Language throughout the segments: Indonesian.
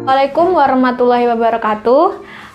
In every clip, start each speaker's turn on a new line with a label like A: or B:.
A: Assalamualaikum warahmatullahi wabarakatuh.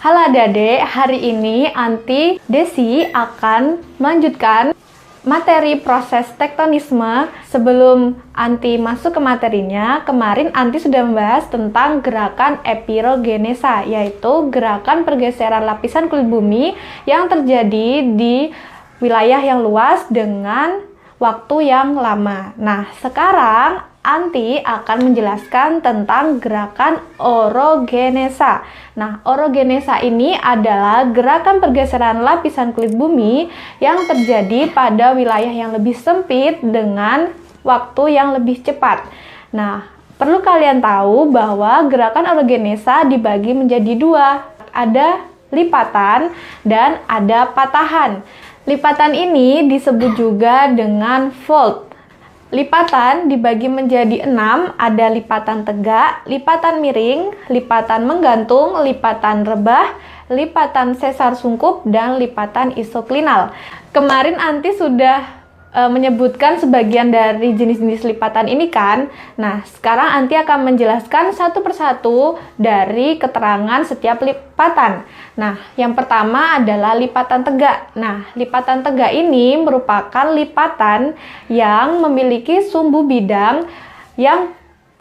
A: Halo adik-adik, hari ini Anti Desi akan melanjutkan materi proses tektonisme. Sebelum Anti masuk ke materinya, kemarin Anti sudah membahas tentang gerakan epirogenesa, yaitu gerakan pergeseran lapisan kulit bumi yang terjadi di wilayah yang luas dengan waktu yang lama. Nah, sekarang Anti akan menjelaskan tentang gerakan orogenesa. Nah, orogenesa ini adalah gerakan pergeseran lapisan kulit bumi yang terjadi pada wilayah yang lebih sempit dengan waktu yang lebih cepat. Nah, perlu kalian tahu bahwa gerakan orogenesa dibagi menjadi dua. Ada lipatan dan ada patahan. Lipatan ini disebut juga dengan fold. Lipatan dibagi menjadi 6, ada lipatan tegak, lipatan miring, lipatan menggantung, lipatan rebah, lipatan sesar sungkup, dan lipatan isoklinal. Kemarin Anti sudah menyebutkan sebagian dari jenis-jenis lipatan ini kan. Nah, sekarang Anti akan menjelaskan satu persatu dari keterangan setiap lipatan. Nah, yang pertama adalah lipatan tegak. Nah, lipatan tegak ini merupakan lipatan yang memiliki sumbu bidang yang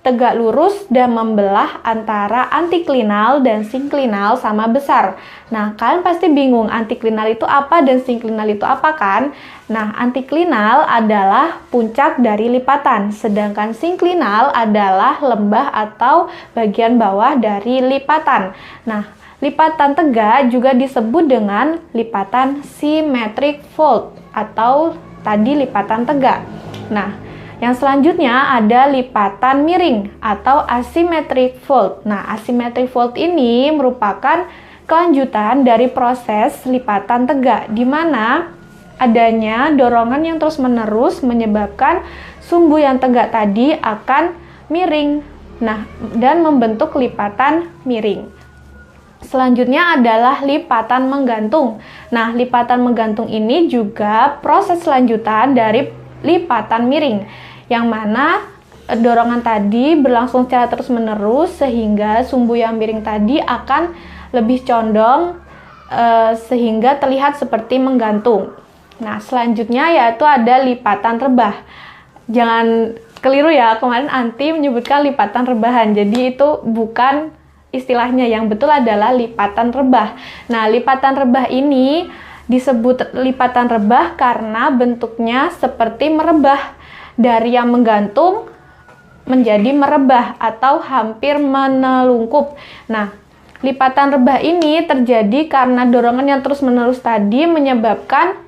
A: tegak lurus dan membelah antara antiklinal dan sinklinal sama besar. Nah, kalian pasti bingung antiklinal itu apa dan sinklinal itu apa kan? Nah, antiklinal adalah puncak dari lipatan, sedangkan sinklinal adalah lembah atau bagian bawah dari lipatan. Nah, lipatan tegak juga disebut dengan lipatan symmetric fold atau tadi lipatan tegak. Nah, yang selanjutnya ada lipatan miring atau asymmetric fold. Nah, asymmetric fold ini merupakan kelanjutan dari proses lipatan tegak, di mana adanya dorongan yang terus-menerus menyebabkan sumbu yang tegak tadi akan miring. Nah, dan membentuk lipatan miring. Selanjutnya adalah lipatan menggantung. Nah, lipatan menggantung ini juga proses lanjutan dari lipatan miring, yang mana dorongan tadi berlangsung secara terus-menerus sehingga sumbu yang miring tadi akan lebih condong sehingga terlihat seperti menggantung. Nah, selanjutnya yaitu ada lipatan rebah. Jangan keliru ya, kemarin Anti menyebutkan lipatan rebahan, jadi itu bukan istilahnya, yang betul adalah lipatan rebah. Nah, lipatan rebah ini disebut lipatan rebah karena bentuknya seperti merebah, dari yang menggantung menjadi merebah atau hampir menelungkup. Nah, lipatan rebah ini terjadi karena dorongan yang terus-menerus tadi menyebabkan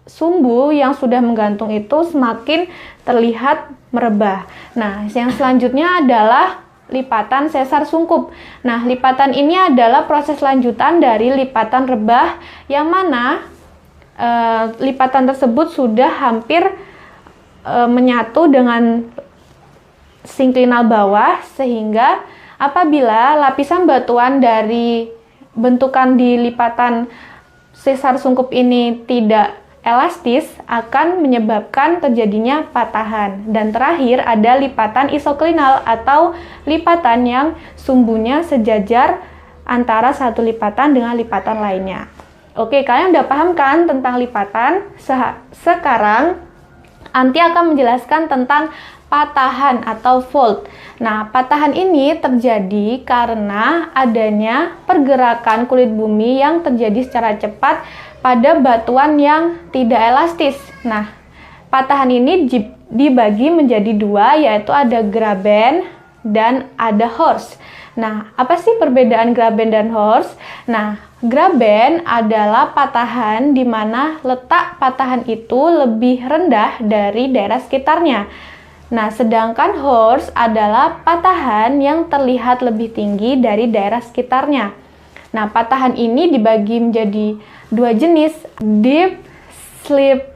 A: sumbu yang sudah menggantung itu semakin terlihat merebah. Nah, yang selanjutnya adalah lipatan sesar sungkup. Nah, lipatan ini adalah proses lanjutan dari lipatan rebah, yang mana lipatan tersebut sudah hampir menyatu dengan sinklinal bawah, sehingga apabila lapisan batuan dari bentukan di lipatan sesar sungkup ini tidak elastis, akan menyebabkan terjadinya patahan. Dan terakhir ada lipatan isoklinal atau lipatan yang sumbunya sejajar antara satu lipatan dengan lipatan lainnya. Oke, kalian udah paham kan tentang lipatan? Sekarang Anti akan menjelaskan tentang patahan atau fold. Nah, patahan ini terjadi karena adanya pergerakan kulit bumi yang terjadi secara cepat pada batuan yang tidak elastis. Nah, patahan ini dibagi menjadi dua, yaitu ada graben dan ada horst. Nah, apa sih perbedaan graben dan horst? Nah, graben adalah patahan di mana letak patahan itu lebih rendah dari daerah sekitarnya. Nah, sedangkan horst adalah patahan yang terlihat lebih tinggi dari daerah sekitarnya. Nah, patahan ini dibagi menjadi dua jenis, deep slip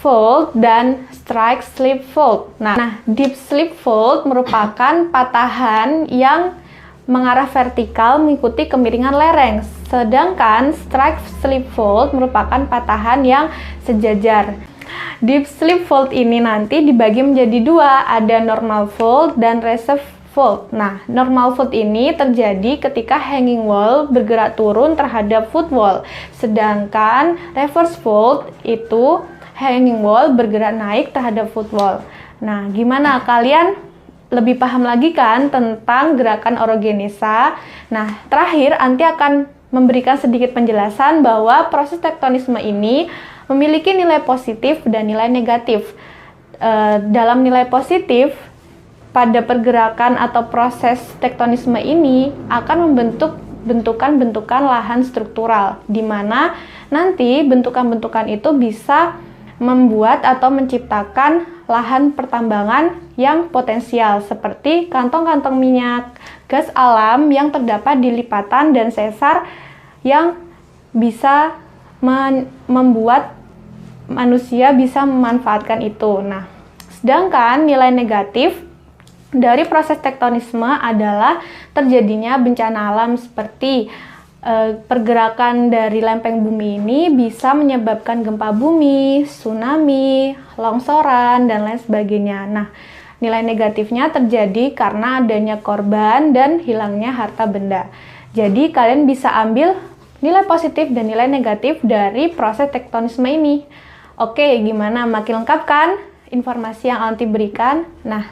A: fold dan strike slip fold. Nah, deep slip fold merupakan patahan yang mengarah vertikal mengikuti kemiringan lereng, sedangkan strike slip fold merupakan patahan yang sejajar. Deep slip fold ini nanti dibagi menjadi dua, ada normal fold dan reserve fault. Nah, normal fault ini terjadi ketika hanging wall bergerak turun terhadap foot wall. Sedangkan reverse fault itu hanging wall bergerak naik terhadap foot wall. Nah, gimana kalian lebih paham lagi kan tentang gerakan orogenesa? Nah, terakhir Anti akan memberikan sedikit penjelasan bahwa proses tektonisme ini memiliki nilai positif dan nilai negatif. Dalam nilai positif, pada pergerakan atau proses tektonisme ini akan membentuk bentukan-bentukan lahan struktural, di mana nanti bentukan-bentukan itu bisa membuat atau menciptakan lahan pertambangan yang potensial, seperti kantong-kantong minyak, gas alam yang terdapat di lipatan dan sesar yang bisa membuat manusia bisa memanfaatkan itu. Nah, sedangkan nilai negatif dari proses tektonisme adalah terjadinya bencana alam seperti pergerakan dari lempeng bumi ini bisa menyebabkan gempa bumi, tsunami, longsoran, dan lain sebagainya. Nah, nilai negatifnya terjadi karena adanya korban dan hilangnya harta benda. Jadi, kalian bisa ambil nilai positif dan nilai negatif dari proses tektonisme ini. Oke, gimana? Makin lengkap kan informasi yang Onti berikan? Nah,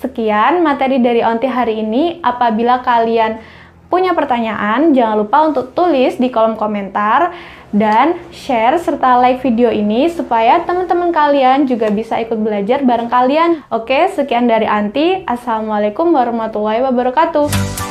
A: sekian materi dari Onti hari ini. Apabila kalian punya pertanyaan, jangan lupa untuk tulis di kolom komentar dan share serta like video ini supaya teman-teman kalian juga bisa ikut belajar bareng kalian. Oke, sekian dari Anti. Assalamualaikum warahmatullahi wabarakatuh.